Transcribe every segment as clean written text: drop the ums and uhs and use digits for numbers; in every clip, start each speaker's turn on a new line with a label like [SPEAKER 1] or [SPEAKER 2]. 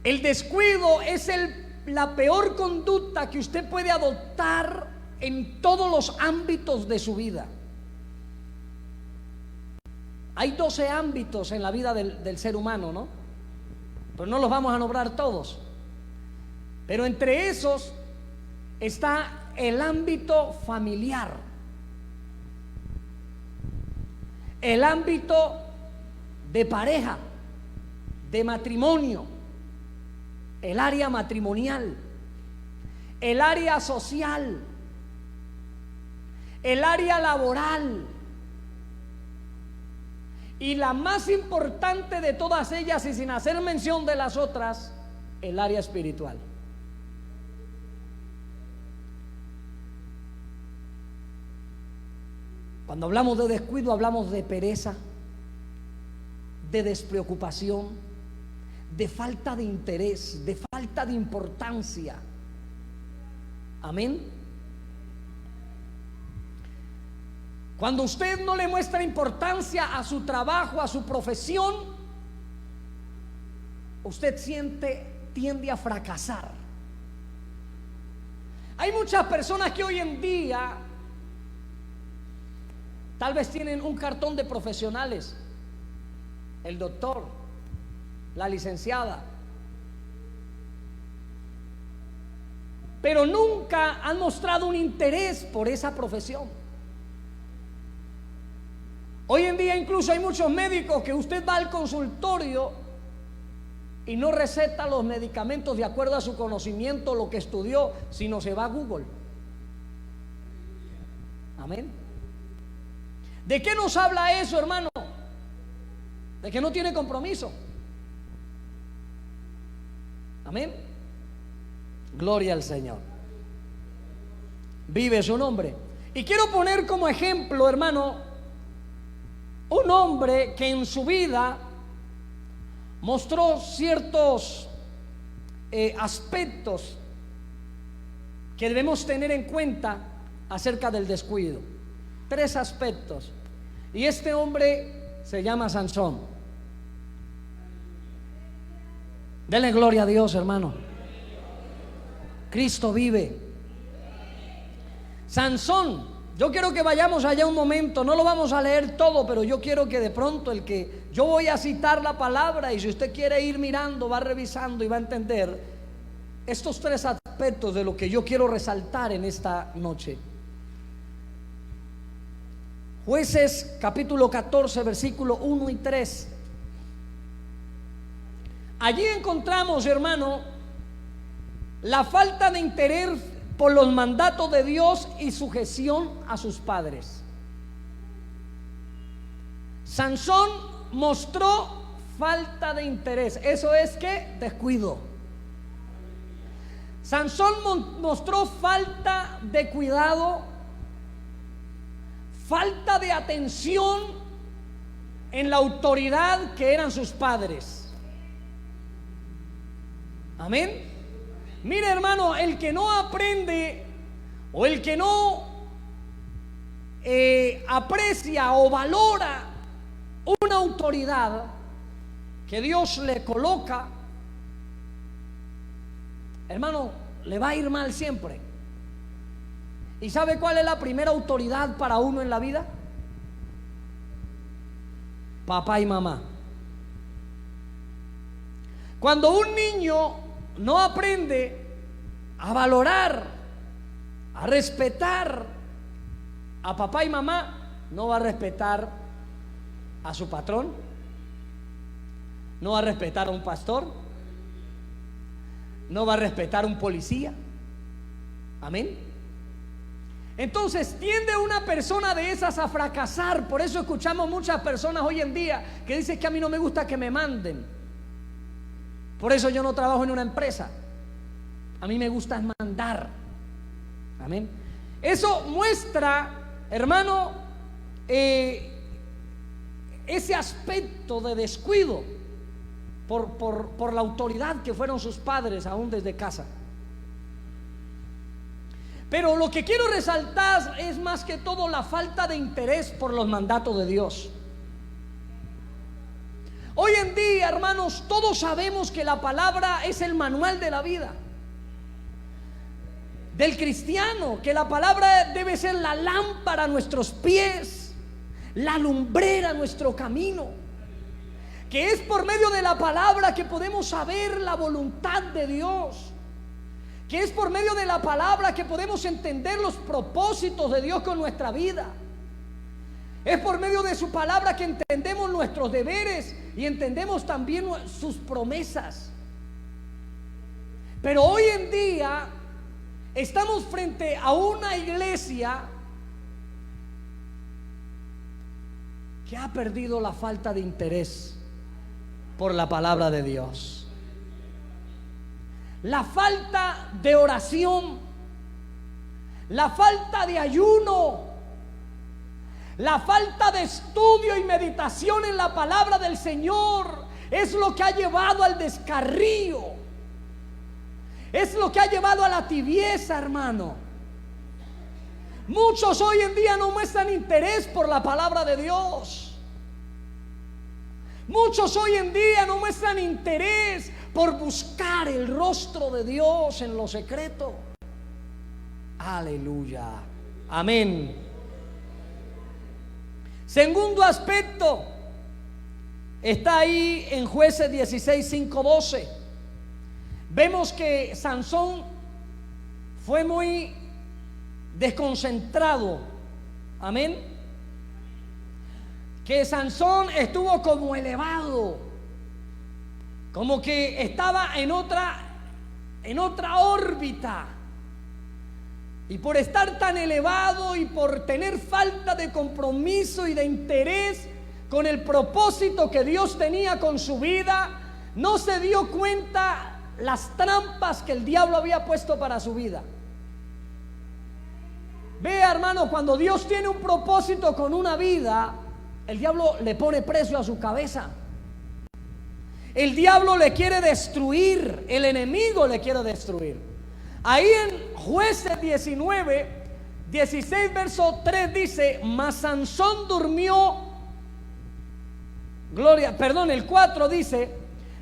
[SPEAKER 1] El descuido es la peor conducta que usted puede adoptar en todos los ámbitos de su vida. Hay 12 ámbitos en la vida del ser humano, ¿no? Pero no los vamos a nombrar todos. Pero entre esos está el ámbito familiar, el ámbito de pareja, de matrimonio, el área matrimonial, el área social, el área laboral, y la más importante de todas ellas, y sin hacer mención de las otras, el área espiritual. Cuando hablamos de descuido, hablamos de pereza, de despreocupación, de falta de interés, de falta de importancia. Amén. Cuando usted no le muestra importancia a su trabajo, a su profesión, usted tiende a fracasar. Hay muchas personas que hoy en día tal vez tienen un cartón de profesionales: el doctor, la licenciada, pero nunca han mostrado un interés por esa profesión. Hoy en día incluso hay muchos médicos que usted va al consultorio y no receta los medicamentos de acuerdo a su conocimiento, lo que estudió, sino se va a Google. Amén. ¿De qué nos habla eso, hermano? De que no tiene compromiso. Amén. Gloria al Señor. Vive su nombre. Y quiero poner como ejemplo, hermano, un hombre que en su vida mostró ciertos aspectos que debemos tener en cuenta acerca del descuido. 3 aspectos. Y este hombre se llama Sansón. Denle gloria a Dios, hermano. Cristo vive. Sansón, yo quiero que vayamos allá un momento. No lo vamos a leer todo, pero yo quiero que de pronto yo voy a citar la palabra, y si usted quiere ir mirando, va revisando y va a entender estos 3 aspectos de lo que yo quiero resaltar en esta noche. Jueces capítulo 14, versículo 1 y 3. Allí encontramos, hermano, la falta de interés por los mandatos de Dios y sujeción a sus padres. Sansón mostró falta de interés. Eso es que descuido. Sansón mostró falta de cuidado, falta de atención en la autoridad que eran sus padres. Amén. Mire, hermano, el que no aprende, o el que no aprecia o valora una autoridad que Dios le coloca, hermano, le va a ir mal siempre. ¿Y sabe cuál es la primera autoridad para uno en la vida? Papá y mamá. Cuando un niño no aprende a valorar, a respetar a papá y mamá, no va a respetar a su patrón, no va a respetar a un pastor, no va a respetar a un policía. Amén. Entonces tiende una persona de esas a fracasar. Por eso escuchamos muchas personas hoy en día que dicen que a mí no me gusta que me manden, por eso yo no trabajo en una empresa, a mí me gusta mandar. Amén. Eso muestra, hermano, ese aspecto de descuido por la autoridad que fueron sus padres aún desde casa. Pero lo que quiero resaltar es más que todo la falta de interés por los mandatos de Dios. Hoy en día, hermanos, todos sabemos que la palabra es el manual de la vida del cristiano, que la palabra debe ser la lámpara a nuestros pies, la lumbrera a nuestro camino, que es por medio de la palabra que podemos saber la voluntad de Dios, que es por medio de la palabra que podemos entender los propósitos de Dios con nuestra vida. Es por medio de su palabra que entendemos nuestros deberes y entendemos también sus promesas. Pero hoy en día estamos frente a una iglesia que ha perdido la falta de interés por la palabra de Dios, la falta de oración, la falta de ayuno, la falta de estudio y meditación en la palabra del Señor es lo que ha llevado al descarrío, es lo que ha llevado a la tibieza, hermano. Muchos hoy en día no muestran interés por la palabra de Dios. Muchos hoy en día no muestran interés por buscar el rostro de Dios en lo secreto. Aleluya. Amén. Segundo aspecto está ahí en Jueces 16, 5, 12. Vemos que Sansón fue muy desconcentrado. Amén. Que Sansón estuvo como elevado, como que estaba en otra órbita. Y por estar tan elevado y por tener falta de compromiso y de interés con el propósito que Dios tenía con su vida, no se dio cuenta las trampas que el diablo había puesto para su vida. Vea, hermano, cuando Dios tiene un propósito con una vida, el diablo le pone precio a su cabeza. El diablo le quiere destruir, el enemigo le quiere destruir. Ahí en Jueces 19, 16, verso 3 dice: mas Sansón durmió. El 4 dice: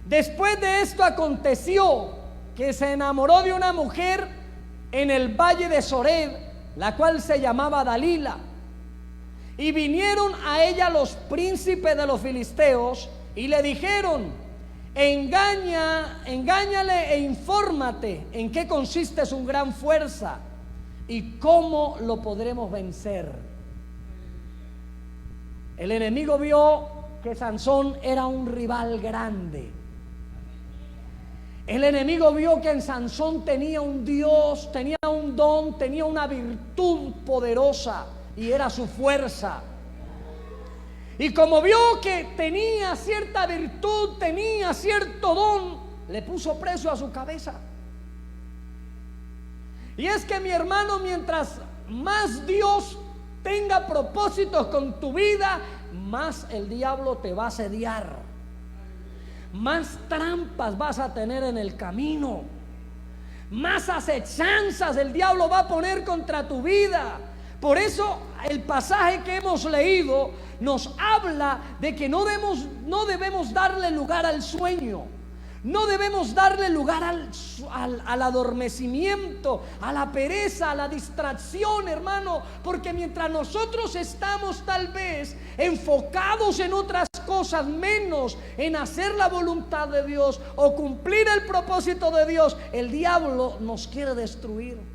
[SPEAKER 1] después de esto aconteció que se enamoró de una mujer en el valle de Soreb, la cual se llamaba Dalila. Y vinieron a ella los príncipes de los filisteos y le dijeron: engáñale e infórmate en qué consiste su gran fuerza y cómo lo podremos vencer. El enemigo vio que Sansón era un rival grande. El enemigo vio que en Sansón tenía un Dios, tenía un don, tenía una virtud poderosa, y era su fuerza. Y como vio que tenía cierta virtud, tenía cierto don, le puso precio a su cabeza. Y es que, mi hermano, mientras más Dios tenga propósitos con tu vida, más el diablo te va a asediar, más trampas vas a tener en el camino, más acechanzas el diablo va a poner contra tu vida. Por eso el pasaje que hemos leído nos habla de que no debemos darle lugar al sueño, no debemos darle lugar al adormecimiento, a la pereza, a la distracción, hermano, porque mientras nosotros estamos tal vez enfocados en otras cosas, menos en hacer la voluntad de Dios o cumplir el propósito de Dios, el diablo nos quiere destruir.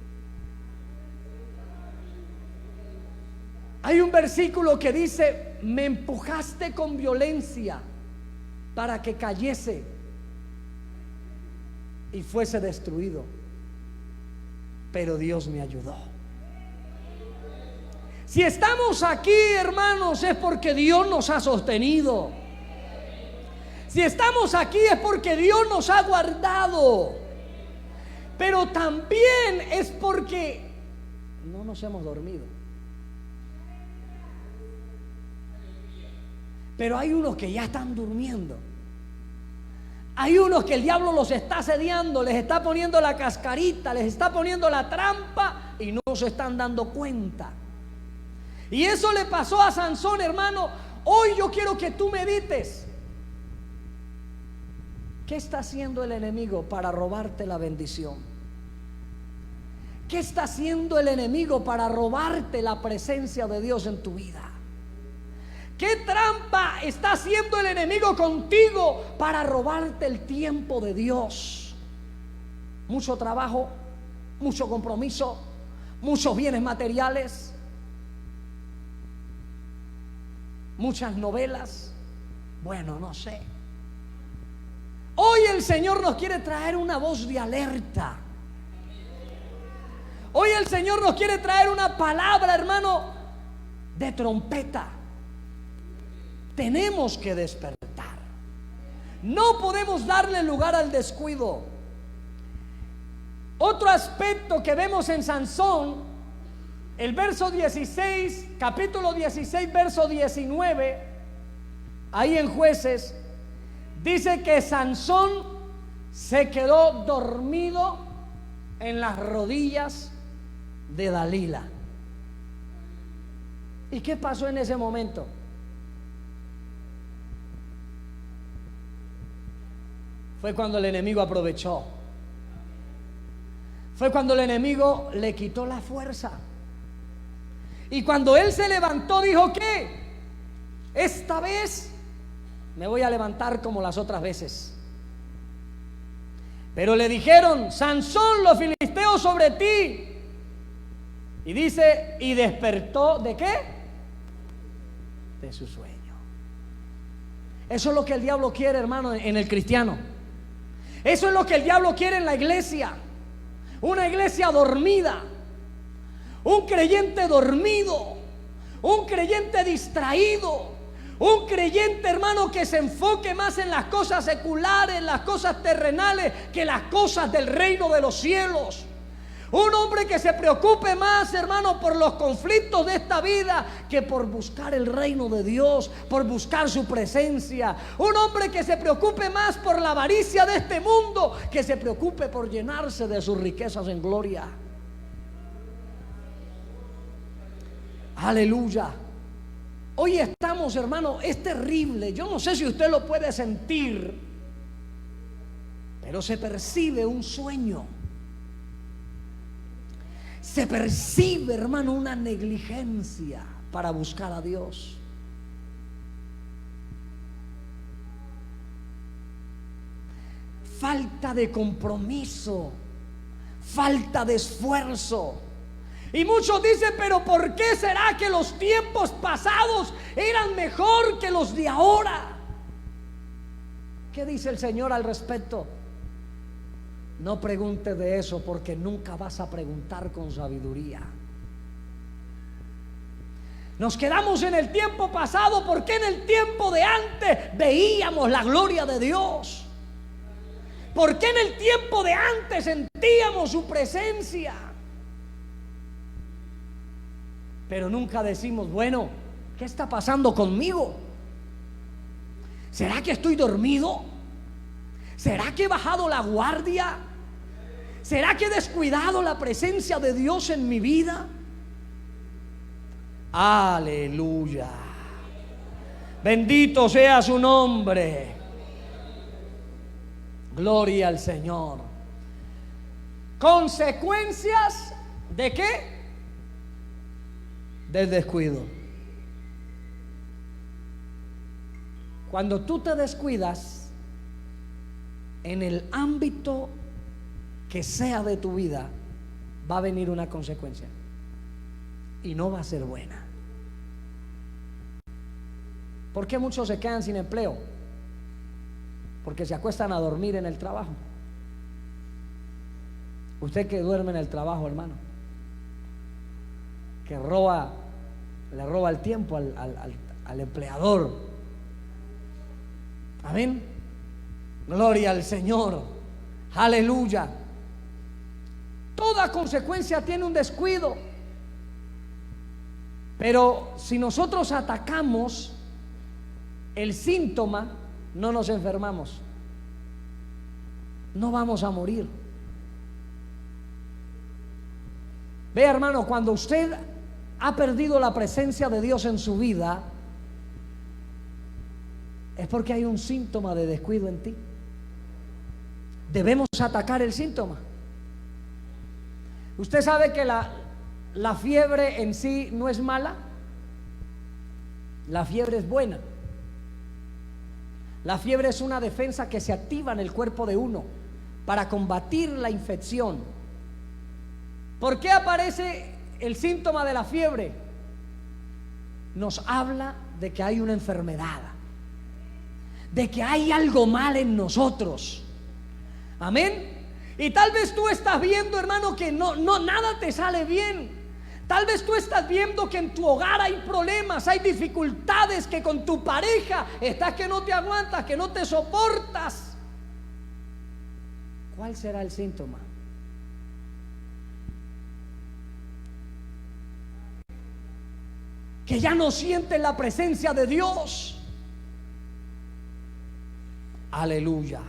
[SPEAKER 1] Hay un versículo que dice: me empujaste con violencia para que cayese y fuese destruido, pero Dios me ayudó. Si estamos aquí, hermanos, es porque Dios nos ha sostenido. Si estamos aquí es porque Dios nos ha guardado. Pero también es porque no nos hemos dormido. Pero hay unos que ya están durmiendo. Hay unos que el diablo los está asediando, les está poniendo la cascarita, les está poniendo la trampa y no se están dando cuenta. Y eso le pasó a Sansón, hermano. Hoy yo quiero que tú medites ¿Qué está haciendo el enemigo para robarte la bendición? ¿Qué está haciendo el enemigo para robarte la presencia de Dios en tu vida? ¿Qué trampa está haciendo el enemigo contigo para robarte el tiempo de Dios? Mucho trabajo, mucho compromiso, muchos bienes materiales, muchas novelas. Bueno, no sé. Hoy el Señor nos quiere traer una voz de alerta. Hoy el Señor nos quiere traer una palabra, hermano, de trompeta. Tenemos que despertar. No podemos darle lugar al descuido. Otro aspecto que vemos en Sansón, el verso 16, capítulo 16, verso 19, ahí en Jueces, dice que Sansón se quedó dormido en las rodillas de Dalila. ¿Y qué pasó en ese momento? Fue cuando el enemigo aprovechó. Fue cuando el enemigo le quitó la fuerza. Y cuando él se levantó, dijo: ¿qué? Esta vez me voy a levantar como las otras veces. Pero le dijeron: Sansón, los filisteos sobre ti. Y dice: y despertó ¿de qué? De su sueño. Eso es lo que el diablo quiere, hermano, en el cristiano. Eso es lo que el diablo quiere en la iglesia. Una iglesia dormida, un creyente dormido, un creyente distraído, un creyente, hermano, que se enfoque más en las cosas seculares, en las cosas terrenales, que las cosas del reino de los cielos. Un hombre que se preocupe más, hermano, por los conflictos de esta vida que por buscar el reino de Dios, por buscar su presencia. Un hombre que se preocupe más por la avaricia de este mundo que se preocupe por llenarse de sus riquezas en gloria. Aleluya. Hoy estamos, hermano, es terrible. Yo no sé si usted lo puede sentir, pero se percibe un sueño. Se percibe, hermano, una negligencia para buscar a Dios. Falta de compromiso, falta de esfuerzo. Y muchos dicen: pero ¿por qué será que los tiempos pasados eran mejor que los de ahora? ¿Qué dice el Señor al respecto? No pregunte de eso, porque nunca vas a preguntar con sabiduría. Nos quedamos en el tiempo pasado porque en el tiempo de antes veíamos la gloria de Dios. Porque en el tiempo de antes sentíamos su presencia. Pero nunca decimos: bueno, ¿qué está pasando conmigo? ¿Será que estoy dormido? ¿Será que he bajado la guardia? ¿Será que he descuidado la presencia de Dios en mi vida? Aleluya. Bendito sea su nombre. Gloria al Señor. ¿Consecuencias de qué? Del descuido. Cuando tú te descuidas en el ámbito que sea de tu vida, va a venir una consecuencia y no va a ser buena. ¿Por qué muchos se quedan sin empleo? Porque se acuestan a dormir en el trabajo. Usted que duerme en el trabajo, hermano, que le roba el tiempo al empleador. Amén. Gloria al Señor. Aleluya. Toda consecuencia tiene un descuido. Pero si nosotros atacamos el síntoma, no nos enfermamos. No vamos a morir. Vea, hermano, cuando usted ha perdido la presencia de Dios en su vida, es porque hay un síntoma de descuido en ti. debemos atacar el síntoma. Usted sabe que la fiebre en sí no es mala. La fiebre es buena. La fiebre es una defensa que se activa en el cuerpo de uno para combatir la infección. ¿Por qué aparece el síntoma de la fiebre? Nos habla de que hay una enfermedad, de que hay algo mal en nosotros. Amén. Y tal vez tú estás viendo, hermano, que no nada te sale bien. Tal vez tú estás viendo que en tu hogar hay problemas, hay dificultades, que con tu pareja estás que no te aguantas, que no te soportas. ¿Cuál será el síntoma? Que ya no sientes la presencia de Dios. Aleluya.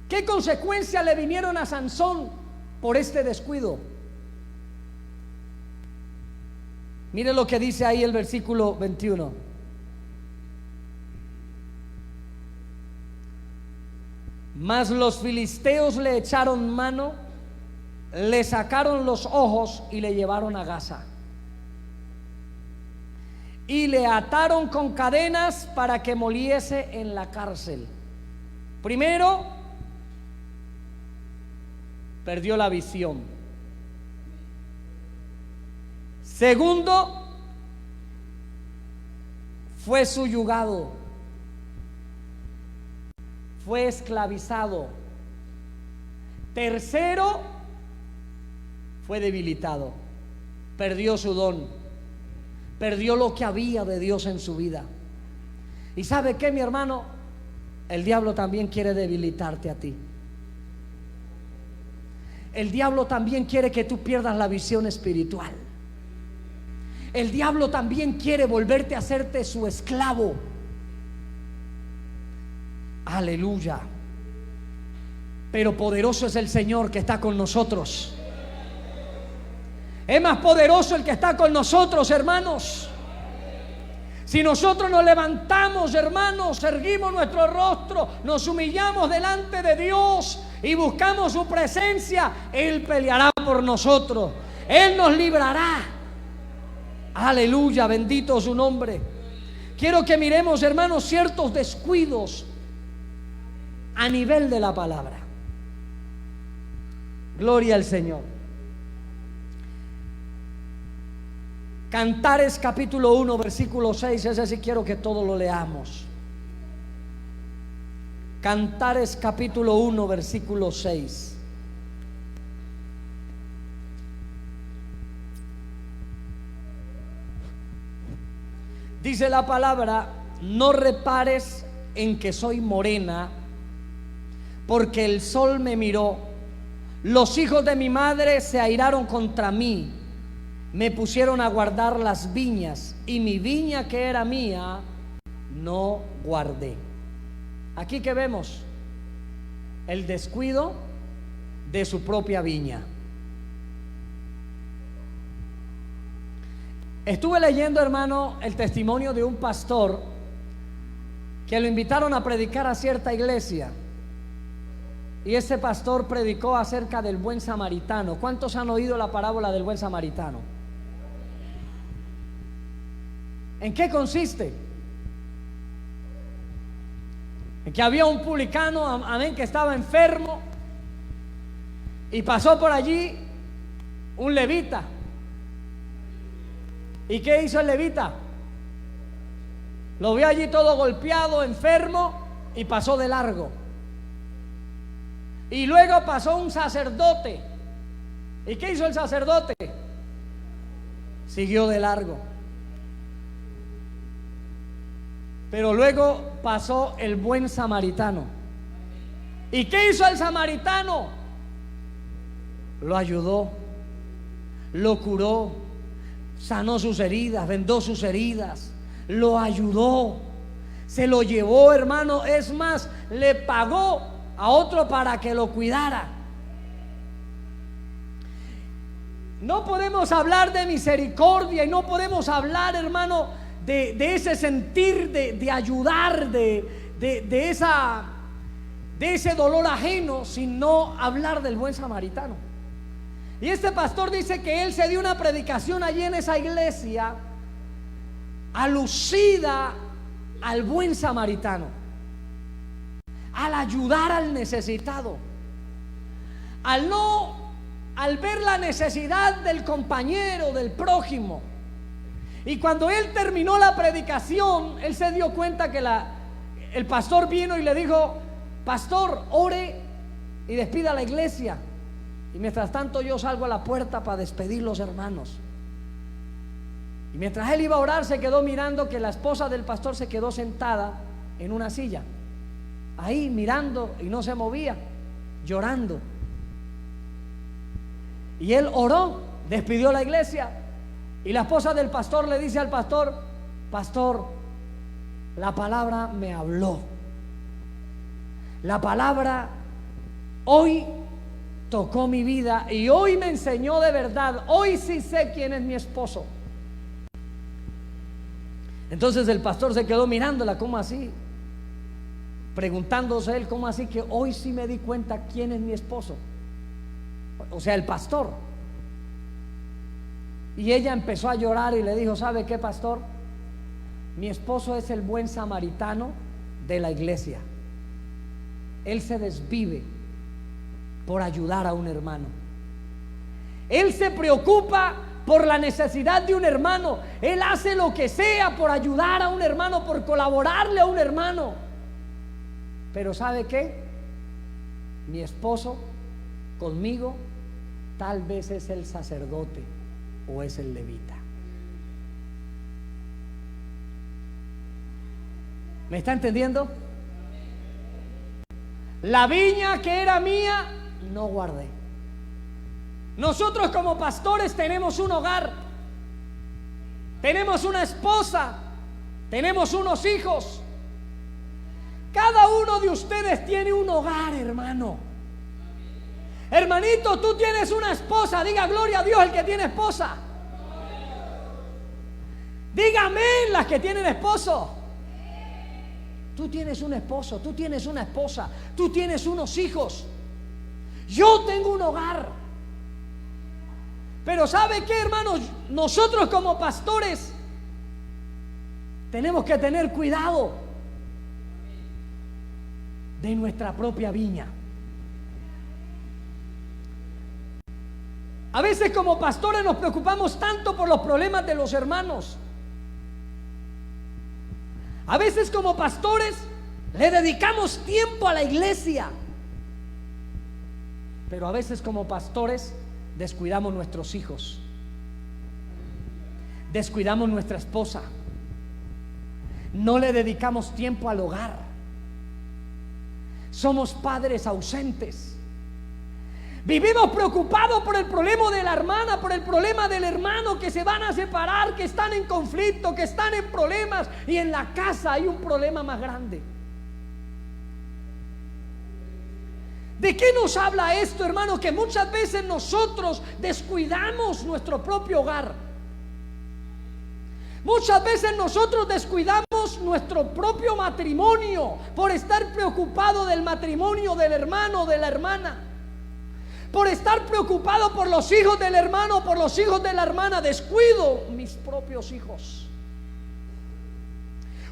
[SPEAKER 1] ¿Qué consecuencias le vinieron a Sansón por este descuido? Mire lo que dice ahí el versículo 21. Mas los filisteos le echaron mano, le sacaron los ojos y le llevaron a Gaza. Y le ataron con cadenas para que moliese en la cárcel. Primero, perdió la visión. Segundo, fue subyugado, fue esclavizado. Tercero, fue debilitado, perdió su don, perdió lo que había de Dios en su vida. ¿Y sabe qué, mi hermano? El diablo también quiere debilitarte a ti. El diablo también quiere que tú pierdas la visión espiritual. El diablo también quiere volverte a hacerte su esclavo. Aleluya. Pero poderoso es el Señor que está con nosotros. Es más poderoso el que está con nosotros, hermanos. Si nosotros nos levantamos, hermanos, erguimos nuestro rostro, nos humillamos delante de Dios y buscamos su presencia, Él peleará por nosotros. Él nos librará. Aleluya, bendito su nombre. Quiero que miremos, hermanos, ciertos descuidos a nivel de la palabra. Gloria al Señor. Cantares capítulo 1 versículo 6. Ese sí quiero que todos lo leamos. Cantares capítulo 1 versículo 6. Dice la palabra: no repares en que soy morena, porque el sol me miró. Los hijos de mi madre se airaron contra mí, me pusieron a guardar las viñas, y mi viña que era mía no guardé. Aquí que vemos el descuido de su propia viña. Estuve leyendo, hermano, el testimonio de un pastor que lo invitaron a predicar a cierta iglesia, y ese pastor predicó acerca del buen samaritano. ¿Cuántos han oído la parábola del buen samaritano? ¿En qué consiste? En que había un publicano, amén, que estaba enfermo, y pasó por allí un levita. ¿Y qué hizo el levita? Lo vio allí todo golpeado, enfermo, y pasó de largo. Y luego pasó un sacerdote. ¿Y qué hizo el sacerdote? Siguió de largo. Pero luego pasó el buen samaritano. ¿Y qué hizo el samaritano? Lo ayudó, lo curó, sanó sus heridas, vendó sus heridas, lo ayudó, se lo llevó, hermano. Es más, le pagó a otro para que lo cuidara. No podemos hablar de misericordia y no podemos hablar, hermano, de ese sentir de ayudar, de de ese dolor ajeno, sino hablar del buen samaritano. Y este pastor dice que él se dio una predicación allí en esa iglesia alucida al buen samaritano, al ayudar al necesitado, al ver la necesidad del compañero, del prójimo. Y cuando él terminó la predicación, él se dio cuenta que el pastor vino y le dijo: pastor, ore y despida a la iglesia, y mientras tanto yo salgo a la puerta para despedir los hermanos. Y mientras él iba a orar, se quedó mirando que la esposa del pastor se quedó sentada en una silla, ahí mirando, y no se movía, llorando. Y él oró, despidió la iglesia, y la esposa del pastor le dice al pastor: pastor, la palabra me habló. La palabra hoy tocó mi vida y hoy me enseñó de verdad. Hoy sí sé quién es mi esposo. Entonces el pastor se quedó mirándola, ¿cómo así? Preguntándose él, ¿cómo así que hoy sí me di cuenta quién es mi esposo? O sea, el pastor. Y ella empezó a llorar y le dijo: ¿sabe qué, pastor? Mi esposo es el buen samaritano de la iglesia. Él se desvive por ayudar a un hermano. Él se preocupa por la necesidad de un hermano. Él hace lo que sea por ayudar a un hermano, por colaborarle a un hermano. Pero ¿sabe qué? Mi esposo conmigo tal vez es el sacerdote o es el levita. ¿Me está entendiendo? La viña que era mía no guardé. Nosotros como pastores tenemos un hogar, tenemos una esposa, tenemos unos hijos. Cada uno de ustedes tiene un hogar, hermano. Hermanito, tú tienes una esposa. Diga gloria a Dios el que tiene esposa. Dígame las que tienen esposo. Tú tienes un esposo, tú tienes una esposa, tú tienes unos hijos. Yo tengo un hogar. Pero ¿sabe qué, hermanos? Nosotros como pastores tenemos que tener cuidado de nuestra propia viña. A veces como pastores nos preocupamos tanto por los problemas de los hermanos. A veces como pastores le dedicamos tiempo a la iglesia, pero a veces como pastores descuidamos nuestros hijos, descuidamos nuestra esposa, no le dedicamos tiempo al hogar. Somos padres ausentes. Vivimos preocupados por el problema de la hermana, por el problema del hermano, que se van a separar, que están en conflicto, que están en problemas, y en la casa hay un problema más grande. ¿De qué nos habla esto, hermano? Que muchas veces nosotros descuidamos nuestro propio hogar. Muchas veces nosotros descuidamos nuestro propio matrimonio por estar preocupado del matrimonio del hermano o de la hermana. Por estar preocupado por los hijos del hermano, por los hijos de la hermana, descuido mis propios hijos.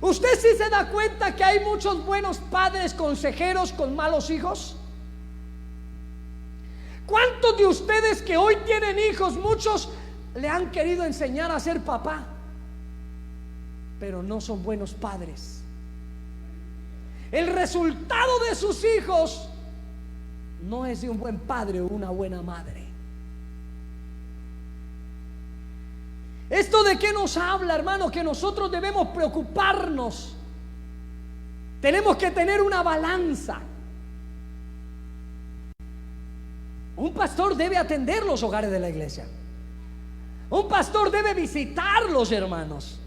[SPEAKER 1] ¿Usted sí se da cuenta que hay muchos buenos padres consejeros con malos hijos? ¿Cuántos de ustedes que hoy tienen hijos, muchos le han querido enseñar a ser papá, pero no son buenos padres? El resultado de sus hijos no es de un buen padre o una buena madre. ¿Esto de qué nos habla, hermano? Que nosotros debemos preocuparnos. Tenemos que tener una balanza. Un pastor debe atender los hogares de la iglesia. Un pastor debe visitar los hermanos.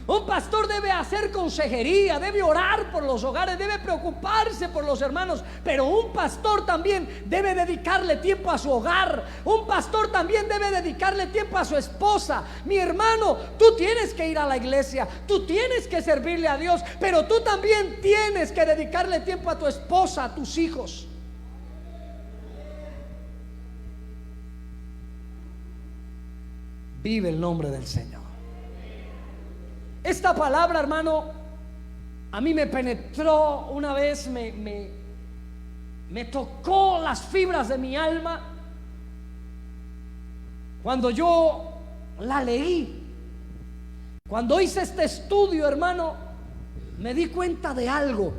[SPEAKER 1] Un pastor debe hacer consejería, debe orar por los hogares, debe preocuparse por los hermanos, pero un pastor también debe dedicarle tiempo a su hogar. Un pastor también debe dedicarle tiempo a su esposa. Mi hermano, tú tienes que ir a la iglesia, tú tienes que servirle a Dios, pero tú también tienes que dedicarle tiempo a tu esposa, a tus hijos. Vive el nombre del Señor. Esta palabra, hermano, a mí me penetró una vez, me tocó las fibras de mi alma cuando yo la leí. Cuando hice este estudio, hermano, me di cuenta de algo.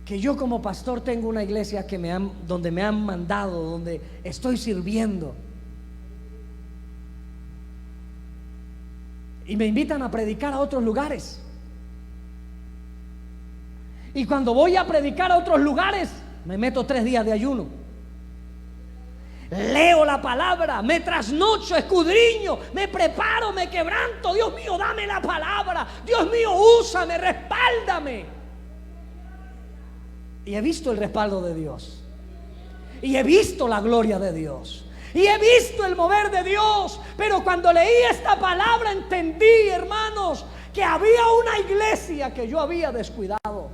[SPEAKER 1] Que yo como pastor tengo una iglesia donde me han mandado, donde estoy sirviendo. Y me invitan a predicar a otros lugares. Y cuando voy a predicar a otros lugares, me meto 3 días de ayuno. Leo la palabra, me trasnocho, escudriño, me preparo, me quebranto. Dios mío, dame la palabra. Dios mío, úsame, respáldame. Y he visto el respaldo de Dios. Y he visto la gloria de Dios. Y he visto el mover de Dios. Pero cuando leí esta palabra entendí, hermanos, que había una iglesia que yo había descuidado.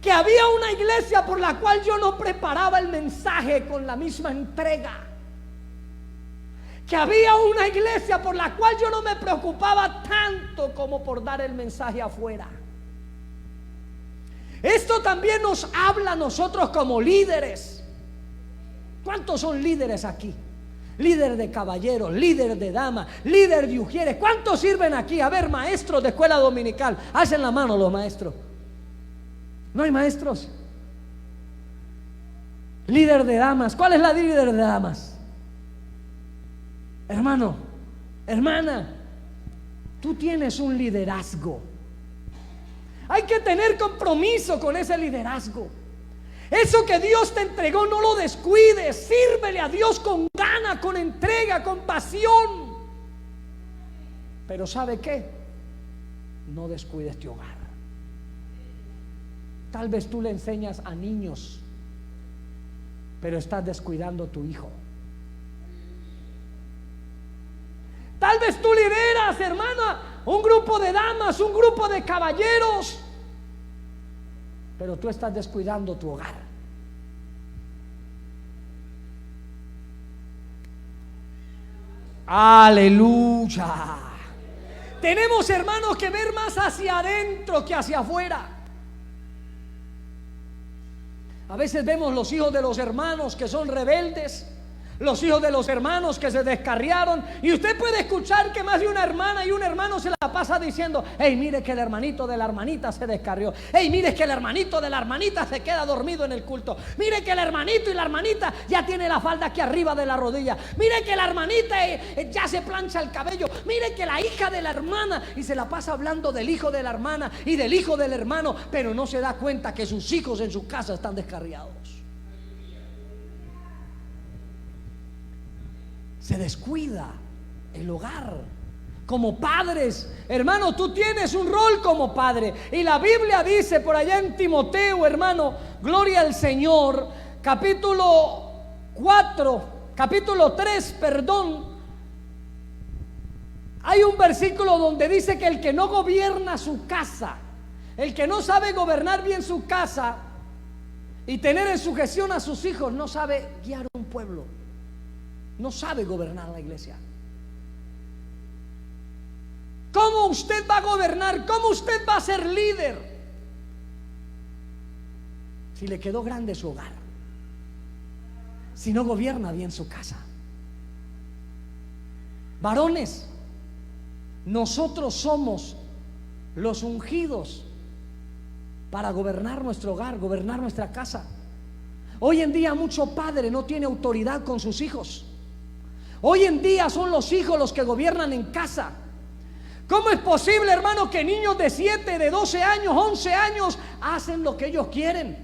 [SPEAKER 1] Que había una iglesia por la cual yo no preparaba el mensaje con la misma entrega. Que había una iglesia por la cual yo no me preocupaba tanto como por dar el mensaje afuera. Esto también nos habla a nosotros como líderes. ¿Cuántos son líderes aquí? Líder de caballeros, líder de damas, líder de ujieres. ¿Cuántos sirven aquí? A ver, maestros de escuela dominical, hacen la mano los maestros. ¿No hay maestros? Líder de damas. ¿Cuál es la líder de damas? Hermano, hermana, tú tienes un liderazgo. Hay que tener compromiso con ese liderazgo. Eso que Dios te entregó, no lo descuides. Sírvele a Dios con gana, con entrega, con pasión. Pero ¿sabe qué? No descuides tu hogar. Tal vez tú le enseñas a niños, pero estás descuidando a tu hijo. Tal vez tú lideras, hermana, un grupo de damas, un grupo de caballeros, pero tú estás descuidando tu hogar. Aleluya. Tenemos, hermanos, que ver más hacia adentro que hacia afuera. A veces vemos los hijos de los hermanos que son rebeldes, los hijos de los hermanos que se descarriaron, y usted puede escuchar que más de una hermana y un hermano se la pasa diciendo: hey, mire que el hermanito de la hermanita se descarrió. Hey, mire que el hermanito de la hermanita se queda dormido en el culto. Mire que el hermanito y la hermanita ya tiene la falda aquí arriba de la rodilla. Mire que la hermanita ya se plancha el cabello. Mire que la hija de la hermana, y se la pasa hablando del hijo de la hermana y del hijo del hermano, pero no se da cuenta que sus hijos en su casa están descarriados. Se descuida el hogar. Como padres, hermano, tú tienes un rol como padre. Y la Biblia dice por allá en Timoteo, hermano, gloria al Señor, capítulo 3, perdón. Hay un versículo donde dice que el que no gobierna su casa, el que no sabe gobernar bien su casa y tener en sujeción a sus hijos, no sabe guiar un pueblo. No sabe gobernar la iglesia. ¿Cómo usted va a gobernar? ¿Cómo usted va a ser líder si le quedó grande su hogar? Si no gobierna bien su casa. Varones, nosotros somos los ungidos para gobernar nuestro hogar, gobernar nuestra casa. Hoy en día mucho padre no tiene autoridad con sus hijos. Hoy en día son los hijos los que gobiernan en casa. ¿Cómo es posible, hermano, que niños de 7, de 12 años, 11 años hacen lo que ellos quieren?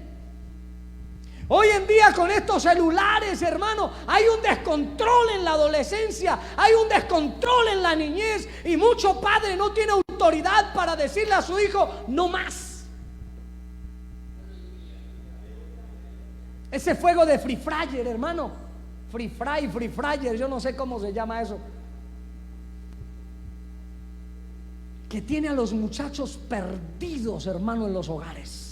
[SPEAKER 1] Hoy en día con estos celulares, hermano, hay un descontrol en la adolescencia, hay un descontrol en la niñez, y mucho padre no tiene autoridad para decirle a su hijo no más. Ese fuego de Free Fire, hermano, Free Fire, yo no sé cómo se llama eso, que tiene a los muchachos perdidos, hermano, en los hogares,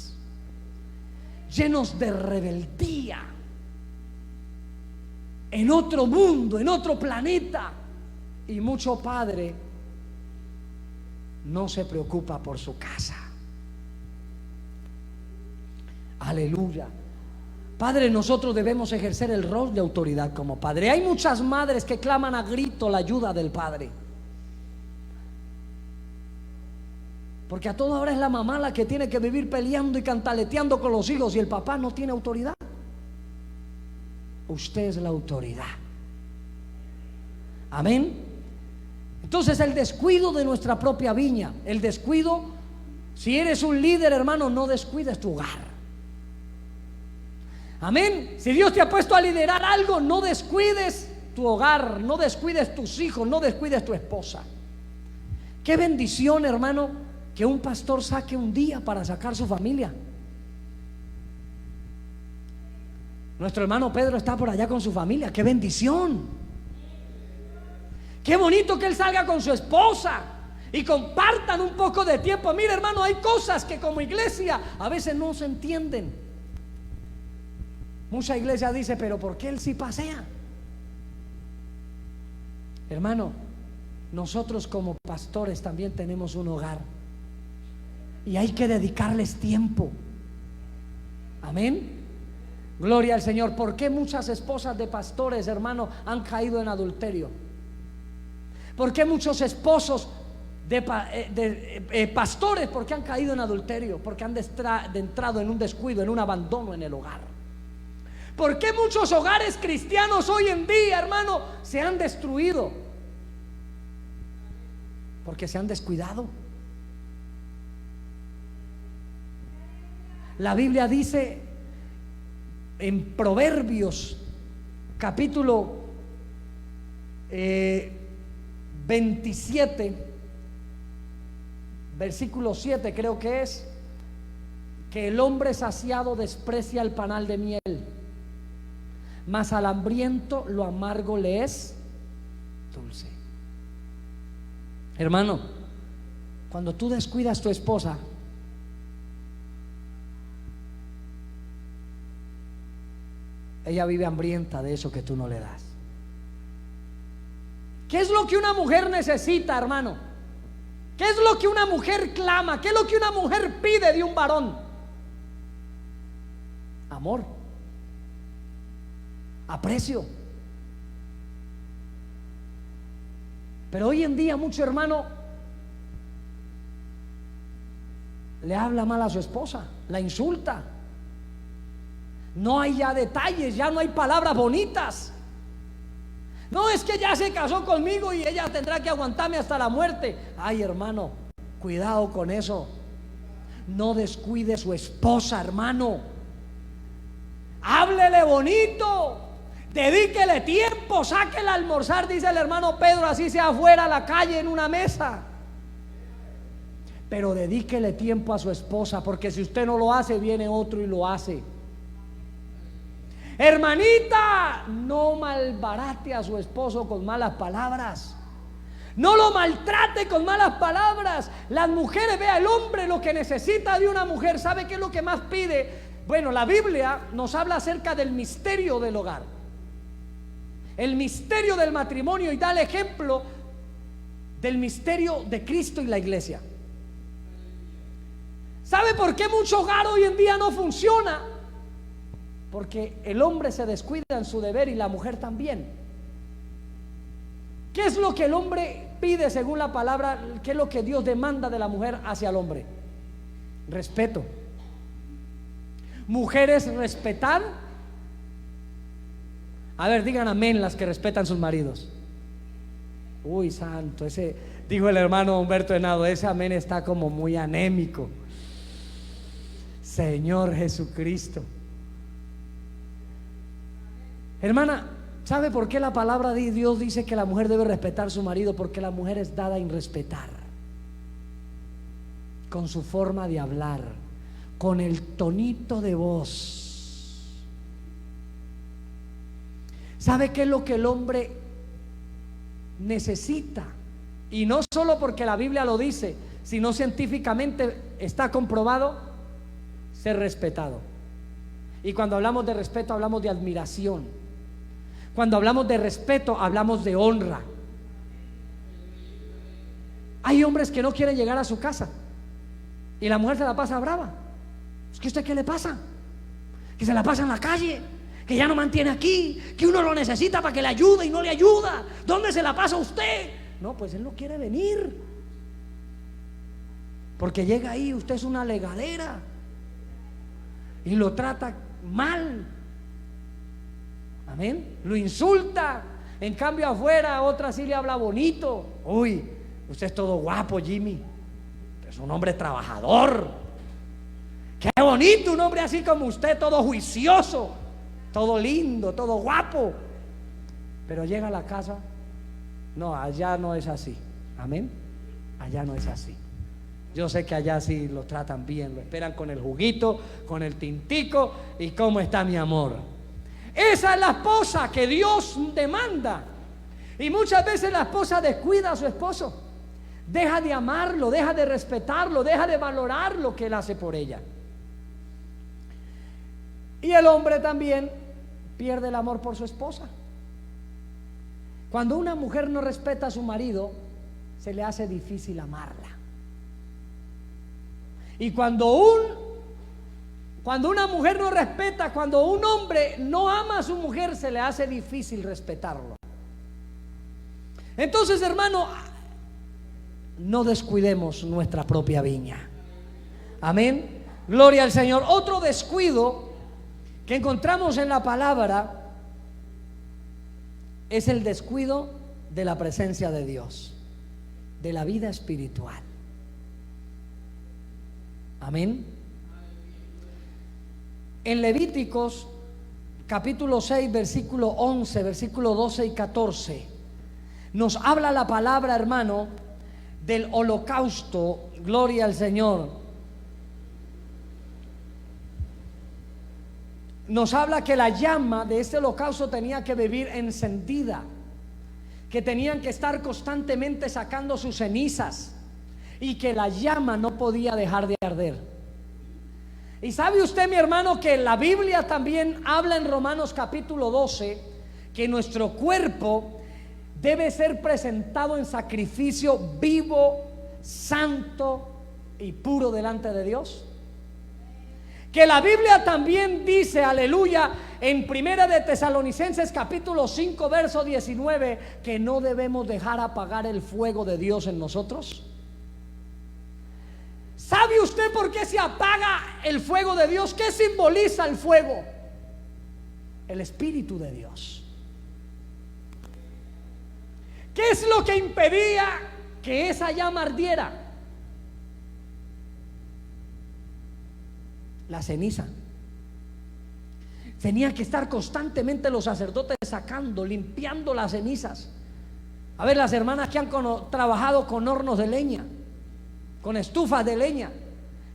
[SPEAKER 1] llenos de rebeldía, en otro mundo, en otro planeta, y mucho padre no se preocupa por su casa. Aleluya. Padre, nosotros debemos ejercer el rol de autoridad como padre. Hay muchas madres que claman a grito la ayuda del padre, porque a toda hora es la mamá la que tiene que vivir peleando y cantaleteando con los hijos, y el papá no tiene autoridad. Usted es la autoridad. Amén. Entonces el descuido de nuestra propia viña, el descuido, si eres un líder, hermano, no descuides tu hogar. Amén. Si Dios te ha puesto a liderar algo, no descuides tu hogar, no descuides tus hijos, no descuides tu esposa. Qué bendición, hermano, que un pastor saque un día para sacar su familia. Nuestro hermano Pedro está por allá con su familia. Qué bendición. Qué bonito que él salga con su esposa y compartan un poco de tiempo. Mira, hermano, hay cosas que como iglesia a veces no se entienden. Mucha iglesia dice, pero ¿por qué él sí pasea? Hermano, nosotros como pastores también tenemos un hogar, y hay que dedicarles tiempo. Amén. Gloria al Señor. ¿Por qué muchas esposas de pastores, hermano, han caído en adulterio? ¿Por qué muchos esposos de pastores, porque han caído en adulterio? Porque han entrado en un descuido, en un abandono en el hogar. ¿Por qué muchos hogares cristianos hoy en día, hermano, se han destruido? Porque se han descuidado. La Biblia dice en Proverbios capítulo 27 versículo 7, creo que es, que el hombre saciado desprecia el panal de miel, mas al hambriento lo amargo le es dulce. Hermano, cuando tú descuidas tu esposa, ella vive hambrienta de eso que tú no le das. ¿Qué es lo que una mujer necesita, hermano? ¿Qué es lo que una mujer clama? ¿Qué es lo que una mujer pide de un varón? Amor, aprecio. Pero hoy en día mucho hermano le habla mal a su esposa, la insulta. No hay ya detalles, ya no hay palabras bonitas. No, es que ya se casó conmigo y ella tendrá que aguantarme hasta la muerte. Ay, hermano, cuidado con eso. No descuide su esposa, hermano. Háblele bonito, dedíquele tiempo, sáquela a almorzar, dice el hermano Pedro, así sea afuera a la calle en una mesa. Pero dedíquele tiempo a su esposa, porque si usted no lo hace, viene otro y lo hace. Hermanita, no malbarate a su esposo con malas palabras. No lo maltrate con malas palabras. Las mujeres, vea, el hombre lo que necesita de una mujer, ¿sabe qué es lo que más pide? Bueno, la Biblia nos habla acerca del misterio del hogar, el misterio del matrimonio, y da el ejemplo del misterio de Cristo y la iglesia. ¿Sabe por qué mucho hogar hoy en día no funciona? Porque el hombre se descuida en su deber y la mujer también. ¿Qué es lo que el hombre pide según la palabra? ¿Qué es lo que Dios demanda de la mujer hacia el hombre? Respeto. Mujeres, respetar. A ver, digan amén las que respetan sus maridos. Uy, santo, ese, dijo el hermano Humberto Henao, ese amén está como muy anémico. Señor Jesucristo. Hermana, ¿sabe por qué la palabra de Dios dice que la mujer debe respetar a su marido? Porque la mujer es dada en respetar, con su forma de hablar, con el tonito de voz. ¿Sabe qué es lo que el hombre necesita? Y no solo porque la Biblia lo dice, sino científicamente está comprobado: ser respetado. Y cuando hablamos de respeto, hablamos de admiración. Cuando hablamos de respeto, hablamos de honra. Hay hombres que no quieren llegar a su casa y la mujer se la pasa brava. ¿Es que usted qué le pasa? Que se la pasa en la calle, que ya no mantiene aquí, que uno lo necesita para que le ayude y no le ayuda. ¿Dónde se la pasa usted? No, pues él no quiere venir, porque llega ahí, usted es una legadera y lo trata mal. Amén. Lo insulta. En cambio afuera otra sí le habla bonito. Uy, usted es todo guapo, Jimmy. Es un hombre trabajador. Qué bonito un hombre así como usted, todo juicioso, todo lindo, todo guapo. Pero llega a la casa, no, allá no es así. Amén. Allá no es así. Yo sé que allá sí lo tratan bien, lo esperan con el juguito, con el tintico y cómo está mi amor. Esa es la esposa que Dios demanda. Y muchas veces la esposa descuida a su esposo, deja de amarlo, deja de respetarlo, deja de valorar lo que él hace por ella. Y el hombre también pierde el amor por su esposa. Cuando una mujer no respeta a su marido, se le hace difícil amarla. Y cuando una mujer no respeta, cuando un hombre no ama a su mujer, se le hace difícil respetarlo. Entonces, hermano, no descuidemos nuestra propia viña. Amén. Gloria al Señor. Otro descuido que encontramos en la palabra es el descuido de la presencia de Dios, de la vida espiritual. Amén. En Levíticos capítulo 6, versículo 11, versículo 12 y 14 nos habla la palabra, hermano, del holocausto. Gloria al Señor. Nos habla que la llama de este holocausto tenía que vivir encendida, que tenían que estar constantemente sacando sus cenizas y que la llama no podía dejar de arder. Y sabe usted, mi hermano, que la Biblia también habla en Romanos capítulo 12 que nuestro cuerpo debe ser presentado en sacrificio vivo, santo y puro delante de Dios. Que la Biblia también dice, aleluya, en Primera de Tesalonicenses capítulo 5 verso 19, que no debemos dejar apagar el fuego de Dios en nosotros. ¿Sabe usted por qué se apaga el fuego de Dios? ¿Qué simboliza el fuego? El Espíritu de Dios. ¿Qué es lo que impedía que esa llama ardiera? La ceniza. Tenían que estar constantemente los sacerdotes sacando, limpiando las cenizas. A ver, las hermanas que han trabajado con hornos de leña, con estufas de leña,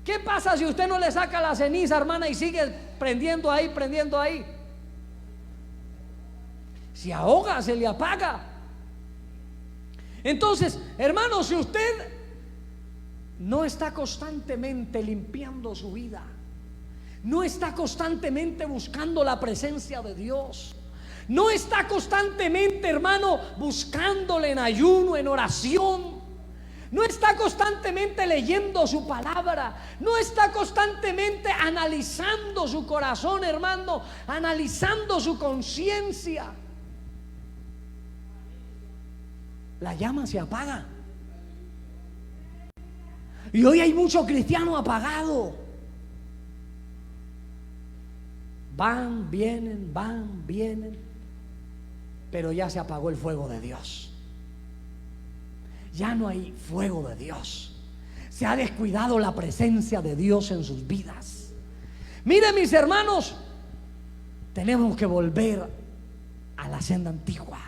[SPEAKER 1] ¿qué pasa si usted no le saca la ceniza, hermana, y sigue prendiendo ahí, prendiendo ahí? Se ahoga, se le apaga. Entonces, hermano, si usted no está constantemente limpiando su vida, no está constantemente buscando la presencia de Dios, no está constantemente, hermano, buscándole en ayuno, en oración, no está constantemente leyendo su palabra, no está constantemente analizando su corazón, hermano, analizando su conciencia, la llama se apaga. Y hoy hay muchos cristianos apagados. Van, vienen, pero ya se apagó el fuego de Dios. Ya no hay fuego de Dios. Se ha descuidado la presencia de Dios en sus vidas. Miren, mis hermanos, tenemos que volver a la senda antigua.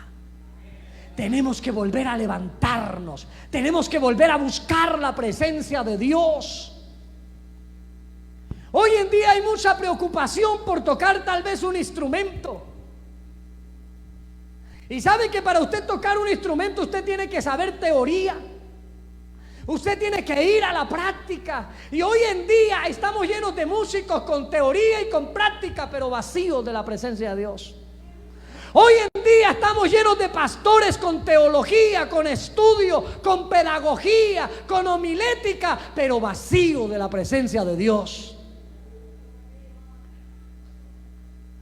[SPEAKER 1] Tenemos que volver a levantarnos. Tenemos que volver a buscar la presencia de Dios. Hoy en día hay mucha preocupación por tocar tal vez un instrumento. Y sabe que para usted tocar un instrumento usted tiene que saber teoría. Usted tiene que ir a la práctica. Y hoy en día estamos llenos de músicos con teoría y con práctica, pero vacíos de la presencia de Dios. Hoy en día estamos llenos de pastores con teología, con estudio, con pedagogía, con homilética, pero vacíos de la presencia de Dios.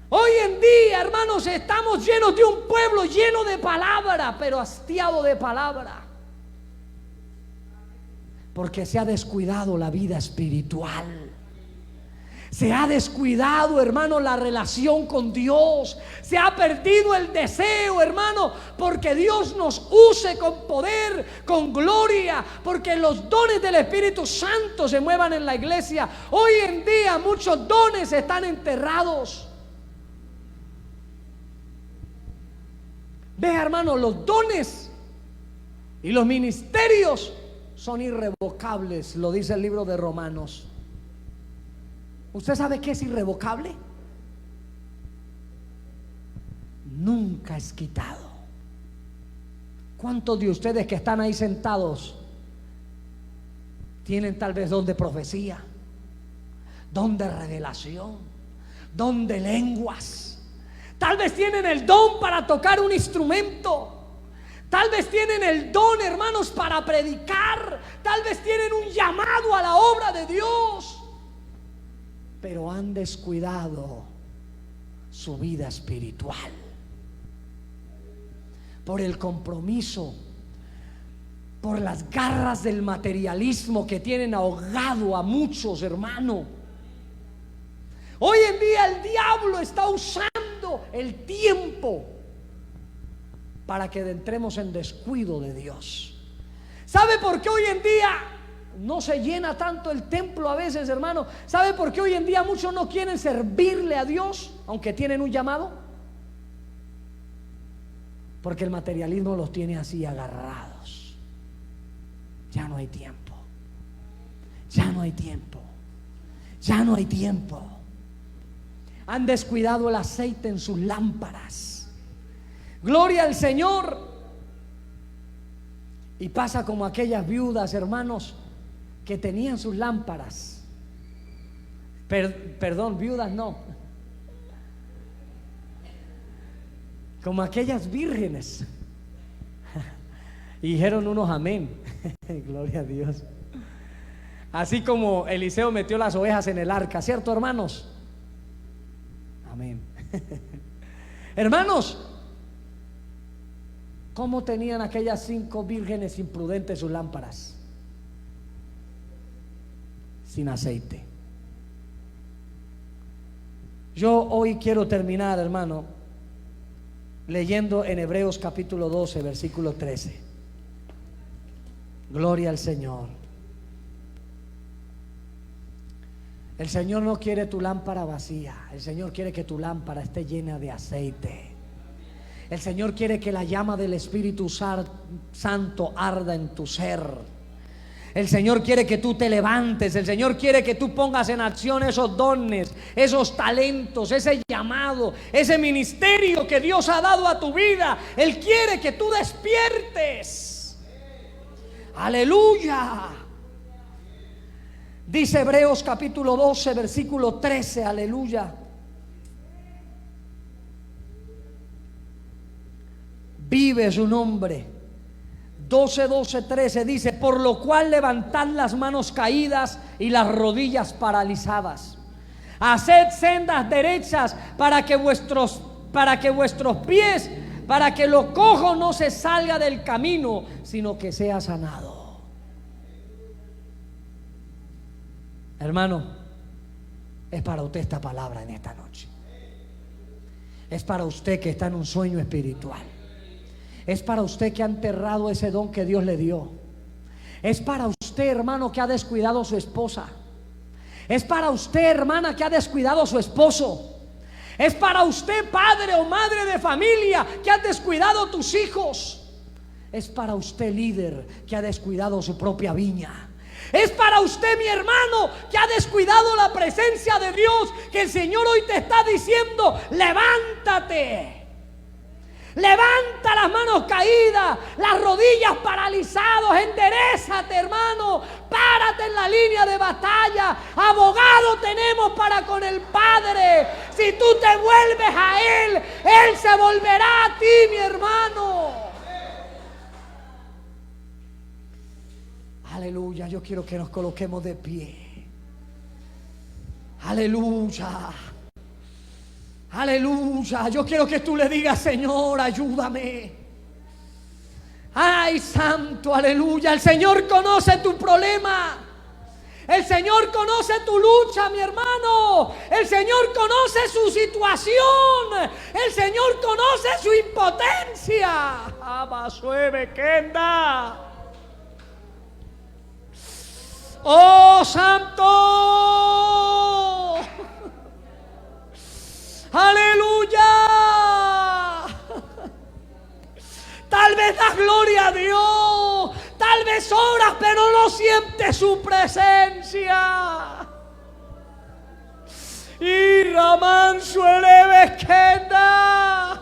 [SPEAKER 1] Hoy en día, hermanos, estamos llenos de un pueblo lleno de palabra, pero hastiado de palabra, porque se ha descuidado la vida espiritual. Se ha descuidado, hermano, la relación con Dios. Se ha perdido el deseo, hermano, porque Dios nos use con poder, con gloria, porque los dones del Espíritu Santo se muevan en la iglesia. Hoy en día muchos dones están enterrados. Vea, hermano, los dones y los ministerios son irrevocables, lo dice el libro de Romanos. ¿Usted sabe qué es irrevocable? Nunca es quitado. ¿Cuántos de ustedes que están ahí sentados tienen tal vez don de profecía, don de revelación, don de lenguas? Tal vez tienen el don para tocar un instrumento. Tal vez tienen el don, hermanos, para predicar. Tal vez tienen un llamado a la obra de Dios, pero han descuidado su vida espiritual por el compromiso, por las garras del materialismo que tienen ahogado a muchos, hermano. Hoy en día el diablo está usando el tiempo para que entremos en descuido de Dios. ¿Sabe por qué hoy en día no se llena tanto el templo a veces, hermano? ¿Sabe por qué hoy en día muchos no quieren servirle a Dios, aunque tienen un llamado? Porque el materialismo los tiene así agarrados. Ya no hay tiempo. Ya no hay tiempo. Ya no hay tiempo. Han descuidado el aceite en sus lámparas. Gloria al Señor. Y pasa como aquellas viudas, hermanos, que tenían sus lámparas. Perdón, viudas no. Como aquellas vírgenes. Y dijeron unos amén. Gloria a Dios. Así como Eliseo metió las ovejas en el arca, ¿cierto, hermanos? Amén. Hermanos, ¿cómo tenían aquellas 5 vírgenes imprudentes sus lámparas? Sin aceite. Yo hoy quiero terminar, hermano, leyendo en Hebreos capítulo 12, versículo 13. Gloria al Señor. El Señor no quiere tu lámpara vacía. El Señor quiere que tu lámpara esté llena de aceite. El Señor quiere que la llama del Espíritu Santo arda en tu ser. El Señor quiere que tú te levantes. El Señor quiere que tú pongas en acción esos dones, esos talentos, ese llamado, ese ministerio que Dios ha dado a tu vida. Él quiere que tú despiertes. Aleluya. Dice Hebreos capítulo 12, versículo 13. Aleluya. Vive su nombre. 13 dice: por lo cual levantad las manos caídas y las rodillas paralizadas. Haced sendas derechas para que vuestros pies, para que lo cojo no se salga del camino, sino que sea sanado. Hermano, es para usted esta palabra en esta noche. Es para usted que está en un sueño espiritual. Es para usted que ha enterrado ese don que Dios le dio. Es para usted, hermano, que ha descuidado a su esposa. Es para usted, hermana, que ha descuidado a su esposo. Es para usted, padre o madre de familia, que has descuidado tus hijos. Es para usted, líder, que ha descuidado su propia viña. Es para usted, mi hermano, que ha descuidado la presencia de Dios, que el Señor hoy te está diciendo: levántate. Levanta las manos caídas, las rodillas paralizadas, enderézate, hermano, párate en la línea de batalla. Abogado tenemos para con el Padre. Si tú te vuelves a Él, Él se volverá a ti, mi hermano. Aleluya, yo quiero que nos coloquemos de pie. Aleluya. Aleluya, yo quiero que tú le digas: Señor, ayúdame. Ay, santo, aleluya. El Señor conoce tu problema. El Señor conoce tu lucha, mi hermano. El Señor conoce su situación. El Señor conoce su impotencia. Abasueve Kenda. Oh, santo. Aleluya. Tal vez das gloria a Dios, tal vez oras pero no sientes su presencia. Y Ramán suele Kenda.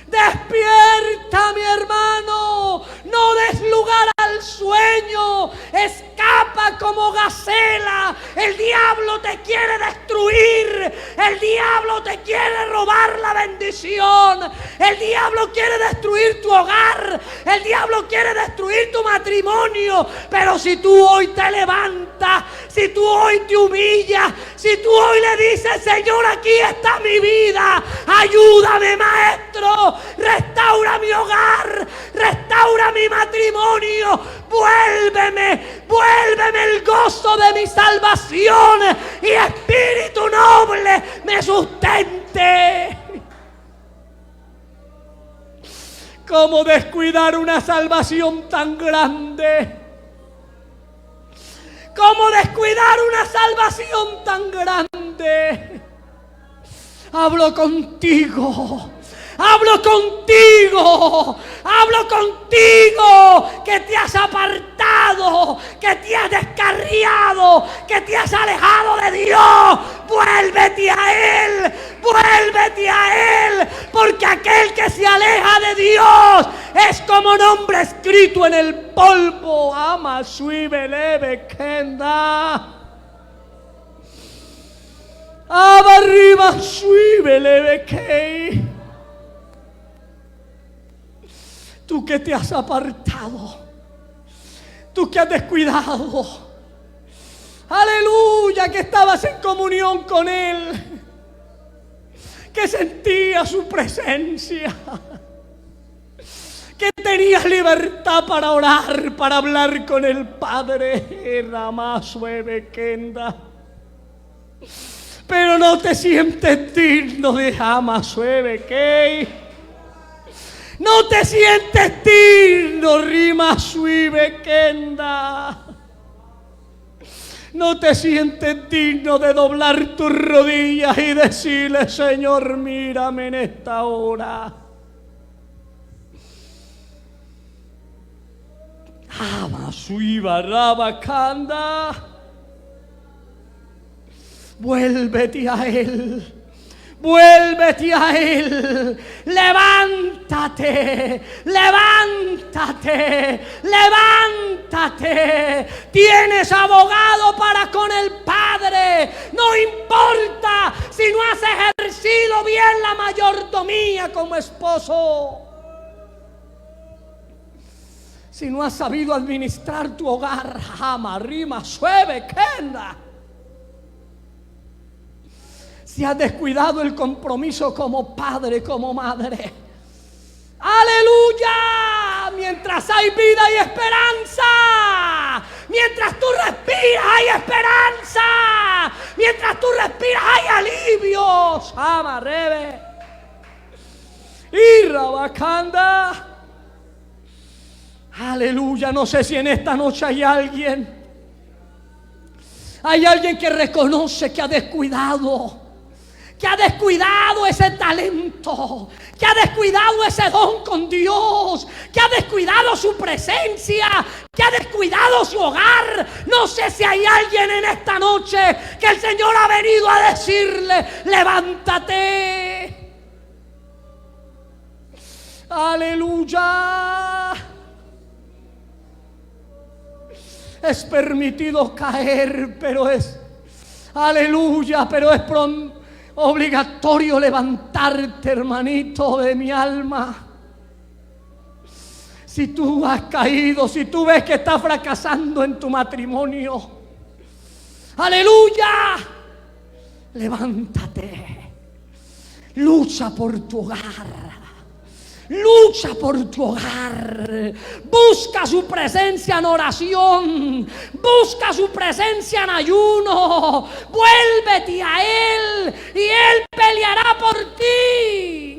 [SPEAKER 1] Despierta, mi hermano, no des lugar al sueño, escapa como gacela. El diablo te quiere destruir, el diablo te quiere robar la bendición, el diablo quiere destruir tu hogar, el diablo quiere destruir tu matrimonio. Pero si tú hoy te levantas, si tú hoy te humillas, si tú hoy le dices: Señor, aquí está mi vida, ayúdame, maestro, restaura mi hogar, restaura mi matrimonio, vuélveme el gozo de mi salvación, y espíritu noble me sustente. ¿Cómo descuidar una salvación tan grande? ¿Cómo descuidar una salvación tan grande? Hablo contigo. Hablo contigo, que te has apartado, que te has descarriado, que te has alejado de Dios. Vuélvete a Él, porque aquel que se aleja de Dios es como nombre escrito en el polvo. Ama suibelebe Kenda. Abarriba suibelebe Kei. Tú que te has apartado, tú que has descuidado, aleluya, que estabas en comunión con Él, que sentías su presencia, que tenías libertad para orar, para hablar con el Padre. Pero no te sientes digno de Amasuebe. No te sientes digno, Rima Suibe Kenda. No te sientes digno de doblar tus rodillas y decirle: Señor, mírame en esta hora. Ama Suiba Rabakanda. Vuélvete a Él. Vuélvete a Él, levántate, tienes abogado para con el Padre. No importa si no has ejercido bien la mayordomía como esposo, si no has sabido administrar tu hogar, Rima Sueve Kenda. Si has descuidado el compromiso como padre, como madre. ¡Aleluya! Mientras hay vida hay esperanza. Mientras tú respiras hay esperanza. Mientras tú respiras hay alivios. Amarrebe. Y Rabacanda. Aleluya. No sé si en esta noche hay alguien que reconoce que ha descuidado, que ha descuidado ese talento, que ha descuidado ese don con Dios, que ha descuidado su presencia, que ha descuidado su hogar. No sé si hay alguien en esta noche que el Señor ha venido a decirle: levántate. Aleluya. Es permitido caer, pero es, aleluya, pero es obligatorio levantarte, hermanito de mi alma. Si tú has caído, si tú ves que estás fracasando en tu matrimonio, aleluya, levántate, lucha por tu hogar. Lucha por tu hogar. Busca su presencia en oración. Busca su presencia en ayuno. Vuélvete a Él y Él peleará por ti.